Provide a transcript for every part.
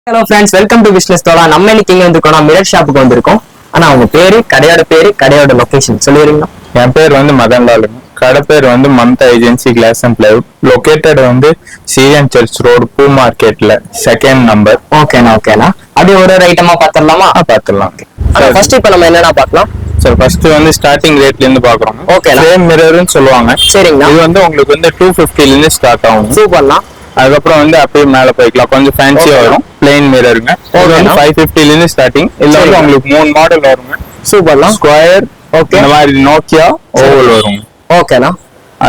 Hello friends, welcome to business தோலா. நம்ம இன்னைக்கு இங்க வந்திருக்கோம், மிரர் ஷாப்புக்கு வந்திருக்கோம். ஆனா அவங்க பேரு, கடையோட லொகேஷன் சொல்லிடுறீங்களா? என் பேர் வந்து மதன்லால். கடை பேர் வந்து Mamta agency glass and plywood. Located வந்து சிஎன் சர்ச் ரோடு, பூ மார்க்கெட்ல, செகண்ட் நம்பர். ஓகேண்ணா. அப்படியே ஒரு ஐட்டமா பாத்திரலாமா? பாத்திரலாம். ஃபர்ஸ்ட் இப்ப நம்ம என்னன்னா பாக்கலாம் சார். ஃபர்ஸ்ட் வந்து ஸ்டார்டிங் ரேட்ல இருந்து பாக்குறோம். ஓகே, சேம் மிரர்னு சொல்லுவாங்க. சரிங்கண்ணா. இது வந்து உங்களுக்கு வந்து 250 இருந்து ஸ்டார்ட் ஆகும். சூப்பர்ண்ணா. அதுக்கப்புறம் வந்து அப்படியே மேல போய்க்கலாம், கொஞ்சம் ஃபேன்சியா வரும். பிளெயின் மிரருங்க. இது வந்து 550 இருந்து ஸ்டார்டிங். இதுல வந்து உங்களுக்கு 3 மாடல் வருங்க. சூப்பர்ண்ணா. ஸ்கொயர், ஓகே, இந்த மாதிரி நோக்கியா, ஓவல் வருங்க. ஓகேண்ணா.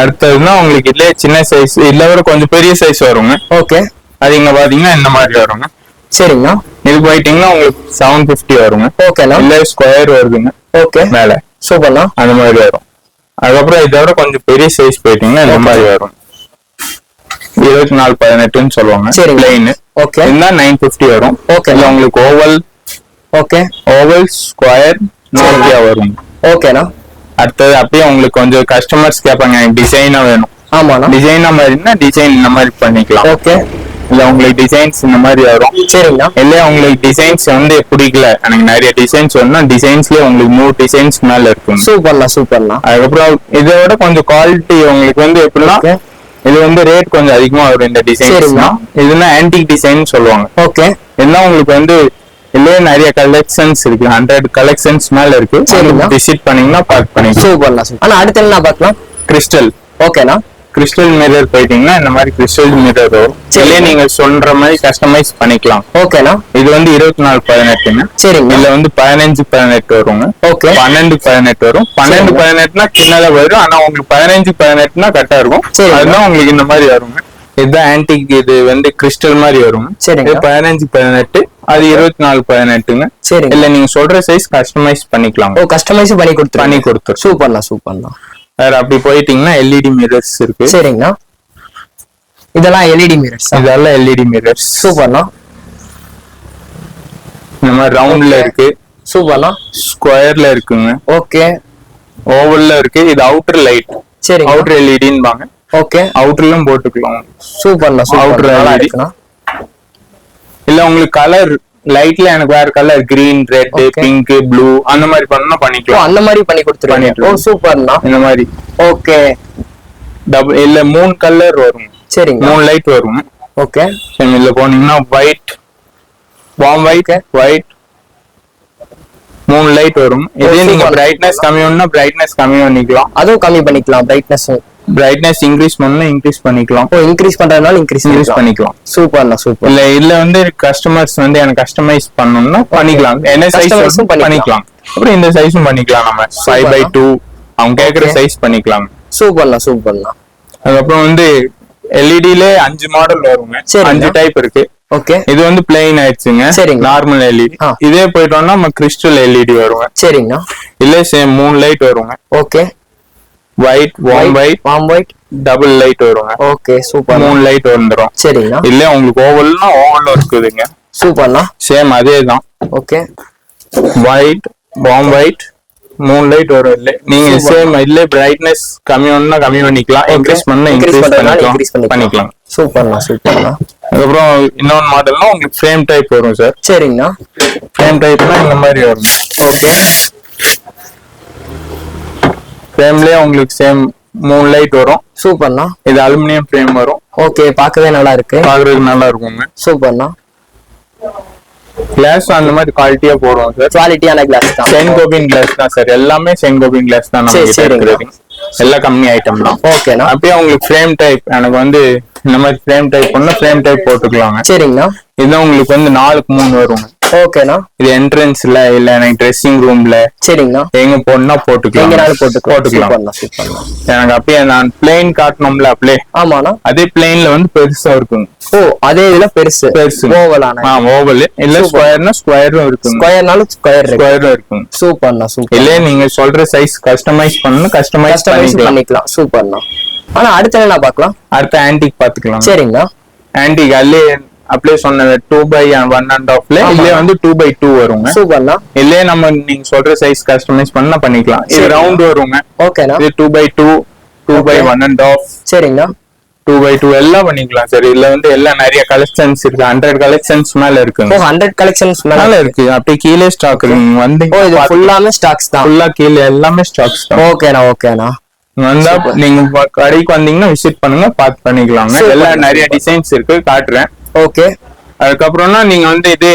அடுத்ததுன்னா உங்களுக்கு இதுல சின்ன சைஸ், இதுல விட கொஞ்சம் பெரிய சைஸ் வருங்க. ஓகே, அது இங்க பாத்தீங்கன்னா இந்த மாதிரி வருங்க. சரிங்கண்ணா. இது போயிட்டீங்கன்னா உங்களுக்கு 750 வருங்க. ஓகேண்ணா. இல்ல ஸ்கொயர் வருதுங்க. ஓகே, மேல சூப்பர்ண்ணா. அந்த மாதிரி வரும். அதுக்கப்புறம் இதை விட கொஞ்சம் பெரிய சைஸ் போயிட்டீங்கன்னா இந்த மாதிரி வரும். 24-18 சொல்லுவாங்க. சரி, பிளைன். ஓகே, இருந்தா 950 வரும். ஓகே, இல்ல உங்களுக்கு oval, okay, oval, square, Nokia வரும். ஓகேண்ணா. அடுத்தது அப்படியே உங்களுக்கு கொஞ்சம் கஸ்டமர்ஸ் கேட்பாங்க, டிசைனா வேணும். ஆமாண்ணா. டிசைனா மாதிரினா டிசைன் இந்த மாதிரி பண்ணிக்கலாம். ஓகே, இல்ல உங்களுக்கு டிசைன்ஸ் இந்த மாதிரி வரும். சரிங்களா. இல்ல உங்களுக்கு டிசைன்ஸ் வந்து பிடிக்கல, எனக்கு நிறைய டிசைன்ஸ் வேணும்னா டிசைன்ஸ்லயே உங்களுக்கு 3 டிசைன்ஸ் மேல இருக்கும். சூப்பர்ண்ணா. அதுக்கப்புறம் இதை விட கொஞ்சம் குவாலிட்டி உங்களுக்கு வந்து எப்படின்னா, இது வந்து ரேட் கொஞ்சம் அதிகமா வரும் இந்த டிசைன்ஸ். இதுனா ஆன்டிக் டிசைன் சொல்லுவாங்க. ஓகே, இதெல்லாம் உங்களுக்கு வந்து இல்லையே நிறைய கலெக்ஷன்ஸ் இருக்கு. 100 கலெக்ஷன்ஸ் மேல இருக்கு. விசிட் பண்ணீங்கன்னா பார்க் பண்ணிக்கலாம். சூப்பர்ண்ணா. ஆனா அடுத்து என்ன பார்க்கலாம்? கிறிஸ்டல். ஓகேண்ணா. கிறிஸ்டல் மிரர் போயிட்டீங்கன்னா இந்த மாதிரி கிறிஸ்டல் மிரர் வரும். இல்லையே நீங்க சொல்ற மாதிரி கஸ்டமைஸ் பண்ணிக்கலாம். ஓகேண்ணா. இது வந்து 24-18. சரிங்க. இதுல வந்து 15-18 வருங்க. ஓகே, 12-18 வரும். 12-18னா சின்னதா வரும். ஆனா உங்களுக்கு 15-18னா கரெக்டா இருக்கும். அதுதான் உங்களுக்கு இந்த மாதிரி வருங்க. இதுதான் ஆன்டிக். இது வந்து கிறிஸ்டல் மாதிரி வரும். சரி, 15-18. அது 24-18ங்க. சரி, இல்ல நீங்க சொல்ற சைஸ் கஸ்டமைஸ் பண்ணிக்கலாம். கஸ்டமைஸ் பண்ணி கொடுத்துரு. சூப்பர்ண்ணா. வேற அப்படி போயிட்டீங்கன்னா எல்இடி மிரர்ஸ் இருக்கு. சரிங்கண்ணா. இதெல்லாம் எல்இடி மிரர்ஸ். இதெல்லாம் எல்இடி மிரர்ஸ். சூப்பர்ண்ணா. இந்த மாதிரி ரவுண்ட்ல இருக்கு. சூப்பர்ண்ணா. ஸ்கொயர்ல இருக்குங்க. ஓகே, ஓவல்ல இருக்கு. இது அவுட்டர் லைட். சரி, அவுட்டர் எல்இடின்பாங்க. ஓகே, அவுட்டர்லாம் போட்டுக்கலாம். சூப்பர்ண்ணா. Outer LED. இல்ல உங்களுக்கு கலர் லைட்ல எனக்கு வேற colour, green, red, pink, blue அந்த மாதிரி பண்ணா பண்ணிக்கலாம். அந்த மாதிரி பண்ணி கொடுத்துருவாங்க. சூப்பர்ண்ணா. இந்த மாதிரி. ஓகே, டபுள் இல்ல 3 கலர் வரும். சரிங்க, 3 லைட் வரும். ஓகே, சரி. இதுல போனீங்கன்னா ஒயிட், வார்ம் ஒயிட், 3 லைட் வரும். இதே நீங்க பிரைட்னஸ் கம்மி பண்ணா பிரைட்னஸ் கம்மி பண்ணிக்கலாம். அதுவும் கம்மி பண்ணிக்கலாம். பிரைட்னஸ் இன்க்ரீஸ் பண்ணா இன்க்ரீஸ் பண்ணிக்கலாம். இன்க்ரீஸ் பண்றதுனால இன்க்ரீஸ் பண்ணிக்கலாம். சூப்பர்ண்ணா. சூப்பர். இல்ல வந்து கஸ்டமர்ஸ் வந்து எனக்கு கஸ்டமைஸ் பண்ணனும்னா பண்ணிக்கலாம். என்ன சைஸ் பண்ணிக்கலாம். அப்புறம் இந்த சைஸும் பண்ணிக்கலாம். நம்ம 5x2 அவங்க கேக்குற சைஸ் பண்ணிக்கலாம். சூப்பர்ண்ணா. அதுக்கப்புறம் வந்து எல்இடில 5 மாடல் வருங்க. 5 டைப் இருக்கு. ஓகே, இது வந்து பிளெயின் ஆயிடுச்சுங்க. சரிங்க, நார்மல் எல்இடி. இதே போயிட்டோம்னா நம்ம கிறிஸ்டல் எல்இடி வருங்க. சரிங்கண்ணா. இல்ல சேம் 3 லைட் வருங்க. Okay, white, warm white, double light வருங்க. Okay, super. 3 லைட் வந்துரும். சரிங்க. இல்ல உங்களுக்கு ஓவல்னா ஓவல்ல இருக்குதுங்க. சூப்பர்ண்ணா. சேம் அதே தான். Okay, white, warm white, 3 light வரும். இல்ல நீங்க சேம் இல்ல பிரைட்னஸ் கம்மி பண்ணா கம்மி பண்ணிக்கலாம். இன்க்ரீஸ் பண்ணா இன்க்ரீஸ் பண்ணிக்கலாம். சூப்பர்ண்ணா. அதுக்கப்புறம் இன்னொரு மாடல்னா உங்களுக்கு ஃப்ரேம் டைப் வரும் சார். சரிங்கண்ணா. ஃப்ரேம் டைப்னா இந்த மாதிரி வரும். ஓகே, ஃப்ரேம்லயே உங்களுக்கு சேம் 3 லைட் வரும். சூப்பர்ண்ணா. இது அலுமினியம் ஃப்ரேம் வரும். ஓகே, பார்க்கவே நல்லா இருக்கு. பார்க்கறதுக்கு நல்லா இருக்குங்க. சூப்பர்ண்ணா. கிளாஸ் அந்த மாதிரி குவாலிட்டியா போடுவோம் சார். குவாலிட்டியான கிளாஸ் தான். சென்கோபின் கிளாஸ் தான் சார். எல்லாமே சென்கோபின் கிளாஸ் தான் நம்ம கிட்ட இருக்குது. எல்லாம் கம்மி ஐட்டம் தான். ஓகேண்ணா. அப்படியே உங்களுக்கு ஃப்ரேம் டைப் எனக்கு வந்து இந்த மாதிரி ஃப்ரேம் டைப் பண்ணா ஃப்ரேம் டைப் போட்டுக்கலாங்க. சரிங்கண்ணா. இதுதான் உங்களுக்கு வந்து 4க்கு 3 வருங்க. ஓகேண்ணா. இது என்ட்ரன்ஸ்ல இல்ல எனக்கு ட்ரெஸ்ஸிங் ரூம்ல. சரிங்கண்ணா. எங்க போடணும்னா போட்டுக்கலாம். எனக்கு அப்படியே நான் பிளேன் காட்டணும்ல அப்படியே. ஆமாண்ணா. அதே பிளேன்ல வந்து பெருசா இருக்குங்க. ஓ, அதே இதுல பெருசு ஓவலான. ஓவல் இல்ல ஸ்கொயர்னா ஸ்கொயரும் இருக்கும். ஸ்கொயர்னாலும் ஸ்கொயரும் இருக்கும். சூப்பர்ண்ணா. சூப்பர். இல்ல நீங்க சொல்ற சைஸ் கஸ்டமைஸ் பண்ணனும், கஸ்டமைஸ் பண்ணிக்கலாம். சூப்பர்ண்ணா. ஆனா அடுத்து என்ன பார்க்கலாம்? அடுத்து ஆன்டிக் பாத்துக்கலாம். சரிங்கண்ணா. ஆன்டிக் அல்லே அப்படியே சொன்ன 2x1.5 இல்ல வந்து 2x2 வருங்க. சூப்பர்ண்ணா. இல்ல நம்ம நீங்க சொல்ற சைஸ் கஸ்டமைஸ் பண்ணா பண்ணிக்கலாம். இது ரவுண்ட் வருங்க. ஓகேண்ணா. இது 2x2, 2x1.5. சரிங்கண்ணா. 2x2 எல்லாம் பண்ணிக்கலாம் சார். இதுல வந்து எல்லாம் நிறைய கலெக்ஷன்ஸ் இருக்கு. 100 கலெக்ஷன்ஸ் மேல இருக்குங்க. 100 கலெக்ஷன்ஸ் மேல இருக்கு. அப்படியே கீழே ஸ்டாக் இருக்கு. வந்து இது ஃபுல்லாமே ஸ்டாக்ஸ் தான். ஃபுல்லா கீழே எல்லாமே ஸ்டாக்ஸ் தான். ஓகேண்ணா. வந்தா நீங்க கடைக்கு வந்தீங்கன்னா விசிட் பண்ணுங்க, பார்த்து பண்ணிக்கலாங்க. எல்லாம் நிறைய டிசைன்ஸ் இருக்கு, காட்டுறேன். ஓகே. அதுக்கப்புறம்னா நீங்க வந்து இது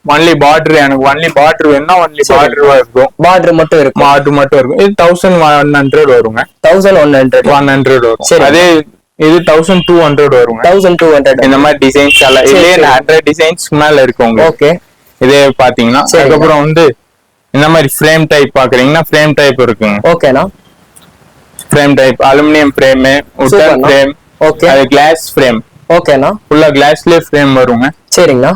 ஒன்லி பார்டர், எனக்கு ஒன்லி பார்டர் வேணும்னா ஒன்லி பார்டர் இருக்கும். பார்டர் மட்டும் இருக்கும். இது 1100 வருங்க. 1100 வரும். அதே இது 1200 வருங்க. 1200 இந்த மாதிரி டிசைன்ஸ் எல்லாம் இதே 100 டிசைன்ஸ் மேல இருக்குங்க. ஓகே. இதே பாத்தீங்கன்னா அதுக்கப்புறம் வந்து இந்த மாதிரி ஃப்ரேம் டைப் பாக்குறீங்கன்னா ஃப்ரேம் டைப் இருக்குங்க. ஓகேண்ணா. Frame type aluminium frame, wooden frame, okay, அது கிளாஸ் ஃப்ரேம். ஓகேண்ணா. ஃபுல்லா கிளாஸ்லயே ஃப்ரேம் வருங்க. சரிங்கண்ணா.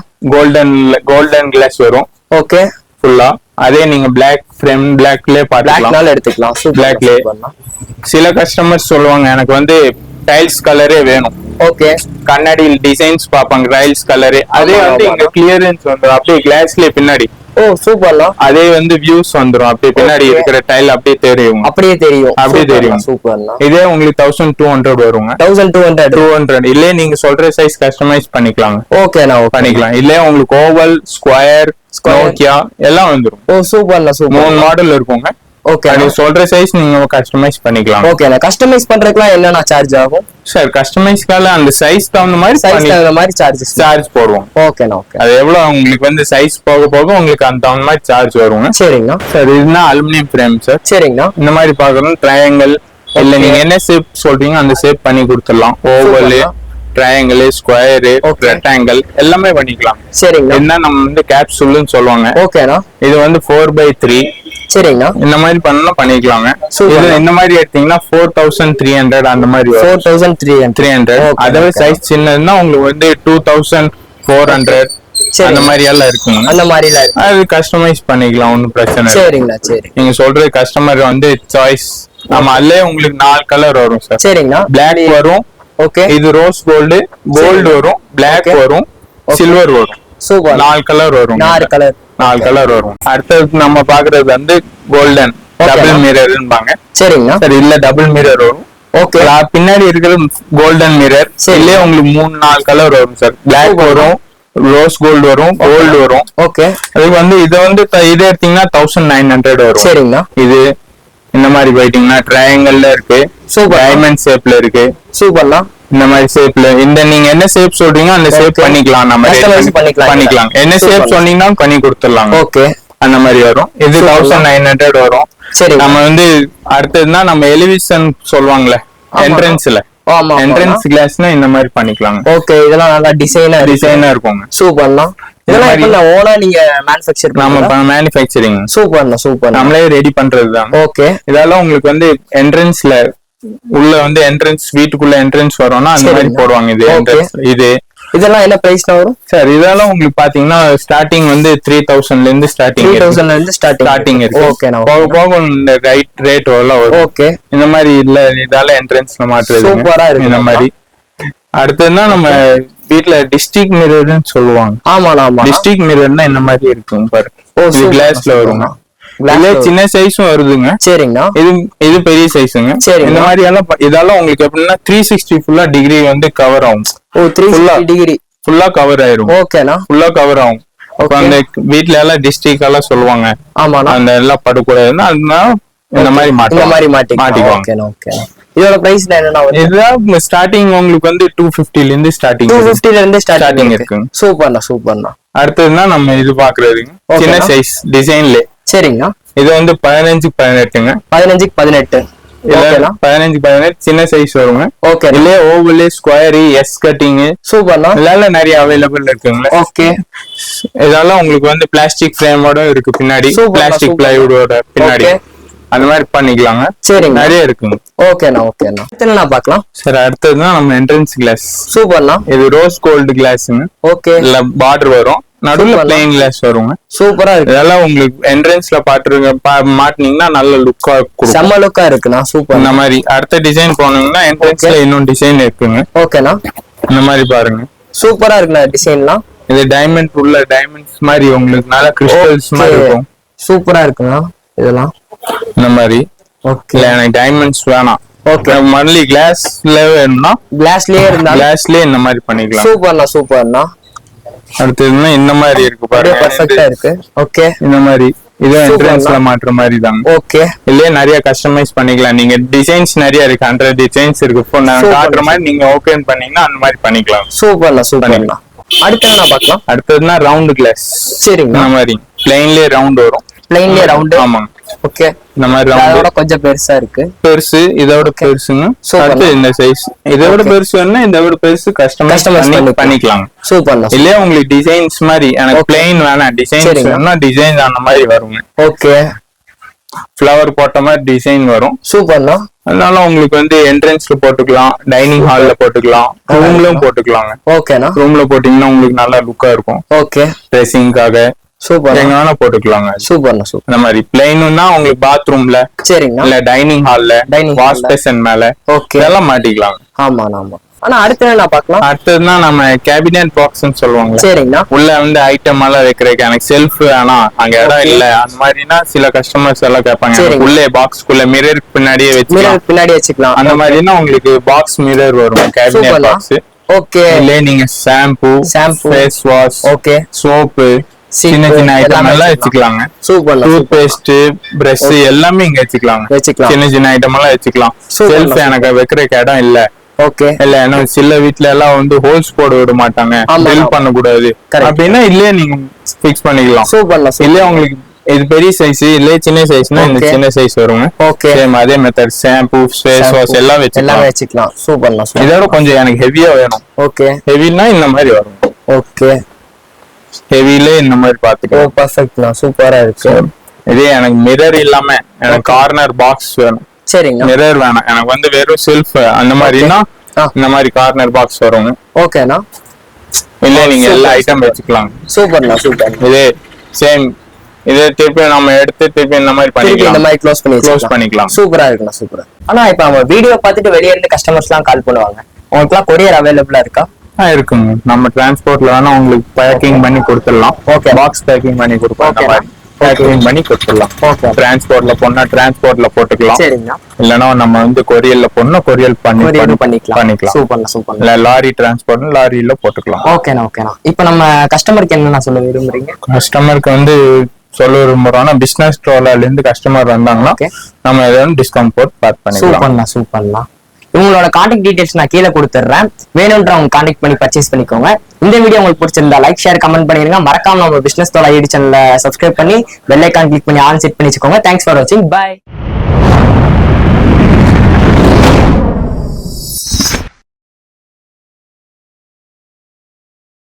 கோல்டன் கிளாஸ் வரும். ஓகே. ஃபுல்லா அதே நீங்க பிளாக் ஃப்ரேம் பிளாக்லயே பாத்துக்கலாம். எடுத்துக்கலாம். பிளாக்லயே சில கஸ்டமர்ஸ் சொல்லுவாங்க எனக்கு வந்து டைல்ஸ் கலரே வேணும். ஓகே. கண்ணாடி டிசைன்ஸ் பாப்பாங்க டைல்ஸ் கலரே. அதே வந்து இங்க கிளியரன்ஸ் வந்துரும். அப்படியே கிளாஸ்லயே பின்னாடி. ஓ சூப்பர்ல. அதே வந்து வியூஸ் வந்துரும். அப்படியே பின்னாடி இருக்கிற டைல் அப்படியே தெரியும். சூப்பர்ல. இதே உங்களுக்கு 1200 வருங்க. 1200 இல்ல நீங்க சொல்ற சைஸ் கஸ்டமைஸ் பண்ணிக்கலாம். ஓகேண்ணா. பண்ணிக்கலாம். இல்ல உங்களுக்கு ஓவல், ஸ்கொயர், நோக்கியா எல்லாம் வந்துரும். ஓ சூப்பர்ல. 3 மாடல் இருக்குங்க. ஓகே. நீங்க சொல்ற சைஸ் நீங்க கஸ்டமைஸ் பண்ணிக்கலாம். ஓகேண்ணா. கஸ்டமைஸ் பண்றதுக்குலாம் என்னென்ன சார்ஜ் ஆகும் சார்? கஸ்டமைஸ்க்கால அந்த சைஸ் தகுந்த மாதிரி சார்ஜ் போடுவோம். ஓகேண்ணா. ஓகே. அது எவ்வளவு உங்களுக்கு வந்து சைஸ் போக போக உங்களுக்கு அந்த தகுந்த மாதிரி சார்ஜ் வருங்க. சரிங்கண்ணா. சார் இதுனா அலுமினியம் ஃப்ரேம் சார். சரிங்கண்ணா. இந்த மாதிரி பாக்கணும். ட்ரையாங்கிள் இல்ல நீங்க என்ன ஷேப் சொல்றீங்க அந்த ஷேப் பண்ணி கொடுத்துடலாம். ஓவல், ட்ரையாங்கிள், ஸ்கொயர், ரெக்டாங்கிள் எல்லாமே பண்ணிக்கலாம். சரிங்க. என்ன நம்ம வந்து கேப்சூல்னு சொல்லுவாங்க. ஓகேண்ணா. இது வந்து 4x3. சரிங்கண்ணா. இந்த மாதிரி பண்ணலாம் பண்ணிக்கலாங்க. இந்த மாதிரி எடுத்தீங்கன்னா 4300 அந்த மாதிரி 4300. அதாவது சைஸ் சின்னதுன்னா உங்களுக்கு வந்து 2400 அந்த மாதிரி எல்லாம் இருக்குங்க. அந்த மாதிரி எல்லாம் அது கஸ்டமைஸ் பண்ணிக்கலாம். ஒன்னும் பிரச்சனை இல்லை. சரிங்களா. சரி. நீங்க சொல்ற கஸ்டமர் வந்து சாய்ஸ் நம்ம அதுலயே உங்களுக்கு 4 கலர் வரும் சார். சரிங்கண்ணா. பிளாக் வரும். ஓகே. இது ரோஸ் கோல்டு வரும், பிளாக் வரும், சில்வர் வரும். சூப்பர். 4 கலர் வரும். 4 கலர் வரும். அடுத்தது நம்ம பாக்குறது வந்து கோல்டன் டபுள் மிரர்பாங்க. சரிங்களா. சரி இல்ல டபுள் மிரர் வரும். ஓகே. பின்னாடி இருக்கிற கோல்டன் மிரர் இல்ல உங்களுக்கு 3-4 கலர் வரும் சார். பிளாக் வரும், ரோஸ் கோல்டு வரும், கோல்டு வரும். ஓகே. அதுக்கு வந்து இது வந்து இது எடுத்தீங்கன்னா 1900 வரும். சரிங்களா. இது இந்த மாதிரி போயிட்டீங்கன்னா ட்ரையாங்கிள்ல இருக்கு, டைமண்ட் ஷேப்ல இருக்கு. சூப்பர்லாம். இந்த மாதிரி ஷேப்ல இந்த நீங்க என்ன ஷேப் சொல்றீங்க அந்த ஷேப் பண்ணிக்கலாம். நம்ம பண்ணிக்கலாம். என்ன ஷேப் சொன்னீங்கன்னா பண்ணி கொடுத்துடலாம். ஓகே. அந்த மாதிரி வரும். இது 1900 வரும். சரி. நம்ம வந்து அடுத்ததுன்னா நம்ம எலிவேஷன் சொல்லுவாங்கல்ல என்ட்ரன்ஸ்ல, என்ட்ரன்ஸ் கிளாஸ்னா இந்த மாதிரி பண்ணிக்கலாம். ஓகே. இதெல்லாம் நல்லா டிசைனா இருக்குங்க. சூப்பர்லாம். இதெல்லாம் ஓனா நீங்க மேனுஃபேக்சர் நம்ம மேனுஃபேக்சரிங். சூப்பர். நம்மளே ரெடி பண்றதுதான். ஓகே. இதெல்லாம் உங்களுக்கு வந்து என்ட்ரன்ஸ்ல உள்ள வந்து என்ட்ரன்ஸ் வீட்டுக்குள்ள என்ட்ரன்ஸ் வரும்னா அந்த மாதிரி போடுவாங்க. இது என்ட்ரன்ஸ். இதெல்லாம் என்ன பிரைஸ்ல வரும் சார்? இதெல்லாம் உங்களுக்கு பாத்தீங்கன்னா ஸ்டார்டிங் வந்து 3000 இருந்து ஸ்டார்டிங் இருக்கு. ஓகே. போக போக இந்த ரேட் எல்லாம் வரும். ஓகே. இந்த மாதிரி இல்ல இதால என்ட்ரன்ஸ்ல மாற்றுறது சூப்பரா இருக்கு. இந்த மாதிரி அடுத்ததுன்னா நம்ம வீட்ல டிஸ்ட்ரிக்ட் மிரர்னு சொல்லுவாங்க. ஆமா. டிஸ்ட்ரிக்ட் மிரர்னா இந்த மாதிரி இருக்கும் பாரு. இது கிளாஸ்ல வருங்க. சின்ன சைஸும் வருதுங்க. சரிங்கண்ணா. இது பெரிய சைஸுங்க. சரி. இந்த மாதிரி எல்லாம் இதெல்லாம் உங்களுக்கு எப்படின்னா 360 ஃபுல்லா டிகிரி வந்து கவர் ஆகும். ஓ 360 டிகிரி ஃபுல்லா கவர் ஆயிரும். ஓகேண்ணா. ஃபுல்லா கவர் ஆகும். அந்த வீட்ல எல்லாம் டிஸ்ட்ரிக்ட் எல்லாம் சொல்லுவாங்க. ஆமா. அந்த எல்லாம் படுக்கூடாதுன்னா அதனால இந்த மாதிரி மாட்டிக்குவாங்க. ஓகே. இதோட பிரைஸ் என்னன்னா இதுதான் ஸ்டார்டிங் உங்களுக்கு வந்து 250 ல இருந்து ஸ்டார்டிங் இருக்கு. சூப்பர்ண்ணா. அடுத்ததுன்னா நம்ம இது பாக்குறதுங்க சின்ன சைஸ் டிசைன்ல. சரிங்கண்ணா. இது வந்து 15x18ங்க. 15x18 15x18 சின்ன சைஸ் வருங்க. ஓகே. இல்ல ஓவல், ஸ்கொயர், எஸ் கட்டிங். சூப்பர்ண்ணா. இதெல்லாம் நிறைய அவைலபிள் இருக்குங்க. ஓகே. இதெல்லாம் உங்களுக்கு வந்து பிளாஸ்டிக் ஃப்ரேமோட இருக்கு பின்னாடி, பிளாஸ்டிக் பிளைவுடோட பின்னாடி அந்த மாதிரி பண்ணிக்கலாங்க. சரிங்க. நிறைய இருக்குங்க. ஓகேண்ணா. என்ன பார்க்கலாம் சார்? அடுத்ததுதான் நம்ம என்ட்ரன்ஸ் கிளாஸ். சூப்பர்ண்ணா. இது ரோஸ் கோல்டு கிளாஸ்ங்க. ஓகே. இல்ல பார்டர் வரும், நடுவுல பிளெயின் கிளாஸ் வருங்க. சூப்பரா இருக்கு. இதெல்லாம் உங்களுக்கு என்ட்ரன்ஸ்ல மாட்டினீங்கன்னா நல்ல லுக்கா இருக்கும். செம்ம லுக்கா இருக்குண்ணா. சூப்பர். இந்த மாதிரி அடுத்த டிசைன் போனீங்கன்னா என்ட்ரன்ஸ்ல இன்னும் டிசைன் இருக்குங்க. ஓகேண்ணா. இந்த மாதிரி பாருங்க. சூப்பரா இருக்குண்ணா டிசைன்லாம். இது டைமண்ட் உள்ள டைமண்ட்ஸ் மாதிரி உங்களுக்கு நல்ல கிறிஸ்டல்ஸ் மாதிரி இருக்கும். சூப்பரா இருக்குண்ணா இதெல்லாம். இந்த மாதிரி. ஓகே. எனக்கு டைமண்ட்ஸ் வேணாம், ஓகே. மன்லி கிளாஸ்ல வேணும்னா கிளாஸ்லயே இருந்தா கிளாஸ்லயே இந்த மாதிரி பண்ணிக்கலாம். சூப்பர்ண்ணா சூப்பர்ண்ணா. அடுத்ததுன்னா இந்த மாதிரி இருக்கு பாருங்க, பர்ஃபெக்ட்டா இருக்கு. ஓகே. இந்த மாதிரி இது என்ட்ரன்ஸ்ல மாற்ற மாதிரி தாங்க. ஓகே. இல்லையே நிறைய கஸ்டமைஸ் பண்ணிக்கலாம். நீங்க டிசைன்ஸ் நிறைய இருக்கு, 100 டிசைன்ஸ் இருக்கு. இப்போ நான் காட்டுற மாதிரி நீங்க ஓபன் பண்ணீங்கன்னா அந்த மாதிரி பண்ணிக்கலாம். சூப்பர்ண்ணா சூப்பர்ண்ணா. அடுத்து என்ன பார்க்கலாம்? அடுத்ததுன்னா ரவுண்ட் கிளாஸ். சரிங்க. இந்த மாதிரி பிளைன்லயே ரவுண்ட் வரும். பிளைன்லயே ரவுண்ட். ஆமாங்க. ஓகே. இந்த மாதிரி அதோட கொஞ்சம் பெருசா இருக்கு. பெருசு இதோட பெருசுங்க. அடுத்து இந்த சைஸ் இதோட பெருசு வேணா இதோட பெருசு கஸ்டமைஸ் பண்ணிக்கலாம். சூப்பர்ண்ணா. இல்லையா உங்களுக்கு டிசைன்ஸ் மாதிரி எனக்கு பிளைன் வேணாம், டிசைன்ஸ் வேணா டிசைன் அந்த மாதிரி வருங்க. ஓகே. ஃப்ளவர் போட்ட மாதிரி டிசைன் வரும். சூப்பர்ண்ணா. அதனால உங்களுக்கு வந்து என்ட்ரன்ஸ்ல போட்டுக்கலாம், டைனிங் ஹால்ல போட்டுக்கலாம், ரூம்லயும் போட்டுக்கலாங்க. ஓகேண்ணா. ரூம்ல போட்டீங்கன்னா உங்களுக்கு நல்லா லுக்கா இருக்கும். ஓகே. ட்ரெஸ்ஸிங்காக சூப்பர். எங்க வேணா போட்டுக்கலாங்க. சூப்பர்ண்ணா சூப்பர். இந்த மாதிரி பிளைன்னா உங்களுக்கு பாத்ரூம்ல, சரிங்கண்ணா, இல்ல டைனிங் ஹால்ல, வாஷ் பேசன் மேல இதெல்லாம் மாட்டிக்கலாம். ஆமா ஆமா. ஆனா அடுத்து என்ன பார்க்கலாம்? அடுத்ததுன்னா நம்ம கேபினட் பாக்ஸ்னு சொல்லுவாங்க. சரிங்கண்ணா. உள்ள வந்து ஐட்டம் எல்லாம் வைக்கிறதுக்கு எனக்கு செல்ஃப் வேணா, அங்க இடம் இல்ல, அந்த மாதிரினா சில கஸ்டமர்ஸ் எல்லாம் கேட்பாங்க உள்ளே பாக்ஸ்க்குள்ள மிரர் பின்னாடியே வச்சுக்கலாம். அந்த மாதிரினா உங்களுக்கு பாக்ஸ் மிரர் வரும் கேபினட் பாக்ஸ். ஓகே. இல்ல நீங்க shampoo, face wash, okay, soap, சின்ன சின்ன ஐட்டம் எல்லாம் வச்சுக்கலாங்க. சூப்பர். டூத் பேஸ்ட், பிரஷ் எல்லாமே இங்க வச்சுக்கலாங்க. சின்ன சின்ன ஐட்டம் எல்லாம் வச்சுக்கலாம். செல்ஃப் எனக்கு வைக்கிறதுக்கு இடம் இல்ல. ஓகே. இல்ல ஏன்னா சில வீட்ல எல்லாம் வந்து ஹோல்ஸ் போட விட மாட்டாங்க, பில் பண்ண கூடாது அப்படின்னா இல்லையே நீங்க பிக்ஸ் பண்ணிக்கலாம். சூப்பர். இல்லையா உங்களுக்கு இது பெரிய சைஸ் இல்ல சின்ன சைஸ்னா இந்த சின்ன சைஸ் வருங்க. ஓகே. சேம் அதே மெத்தட் ஷாம்பு, ஃபேஸ் வாஷ் எல்லாம் வச்சுக்கலாம். சூப்பர். இதோட கொஞ்சம் எனக்கு ஹெவியா வேணும். ஓகே. ஹெவினா இந்த மாதிரி வரும். ஓகே. ஹெவில இந்த மாதிரி பாத்துக்கலாம். பெர்ஃபெக்ட்னா சூப்பரா இருக்கு. இதே எனக்கு மிரர் இல்லாம எனக்கு கார்னர் பாக்ஸ் வேணும். சரிங்க. மிரர் வேணாம் எனக்கு வந்து வெறும் செல்ஃப் அந்த மாதிரினா இந்த மாதிரி கார்னர் பாக்ஸ் வரும். ஓகேனா. இல்ல நீங்க எல்லா ஐட்டம் வச்சுக்கலாம். சூப்பர்ண்ணா சூப்பர். இதே சேம் இதே திருப்பி நம்ம எடுத்து திருப்பி இந்த மாதிரி பண்ணிக்கலாம். இந்த மாதிரி க்ளோஸ் பண்ணிக்கலாம். சூப்பரா இருக்குண்ணா சூப்பரா. ஆனா இப்ப நம்ம வீடியோ பார்த்துட்டு வெளியே இருந்து கஸ்டமர்ஸ் எல்லாம் கால் பண்ணுவாங்க, உங்களுக்குலாம் கொரியர் அவைலபிளா இருக்கா? இருக்குங்க. நம்ம டிரான்ஸ்போர்ட்ல வேணா உங்களுக்கு பேக்கிங் பண்ணி கொடுத்துடலாம். ஓகே. பாக்ஸ் பேக்கிங் பண்ணி கொடுப்போம். அந்த மாதிரி பேக்கிங் பண்ணி கொடுத்துடலாம். ஓகே. டிரான்ஸ்போர்ட்ல போனா டிரான்ஸ்போர்ட்ல போட்டுக்கலாம். சரிங்க. இல்லனா நம்ம வந்து கொரியர்ல போனா கொரியர் பண்ணிக்கலாம். சூப்பர். இல்ல லாரி டிரான்ஸ்போர்ட் லாரியில போட்டுக்கலாம். ஓகேண்ணா ஓகேண்ணா. இப்போ நம்ம கஸ்டமருக்கு என்னன்னா சொல்ல விரும்புறீங்க? கஸ்டமருக்கு வந்து சொல்ல விரும்புறோம்னா பிசினஸ் ட்ரோலர்ல இருந்து கஸ்டமர் வந்தாங்கன்னா நம்ம ஏதாவது டிஸ்கவுண்ட் போட்டு பார்த்து பண்ணிக்கலாம். சூப்பர்ண்ணா. இவங்களோட கான்டாக்ட் டீடைல்ஸ் நான் கீழே கொடுத்துட்றேன், வேணும்ன்றவங்க கான்டாக்ட் பண்ணி பர்ச்சேஸ் பண்ணிக்கோங்க. இந்த வீடியோ உங்களுக்கு பிடிச்சிருந்தா லைக் ஷேர் கமெண்ட் பண்ணிருங்க. மறக்காம நம்ம பிசினஸ் தோலா யூடியூப் சேனலை சப்ஸ்கிரைப் பண்ணி பெல் ஐகான் கிளிக் பண்ணி ஆல் செட் பண்ணி வச்சுக்கோங்க. தேங்க்ஸ் ஃபார் வாட்சிங். பை.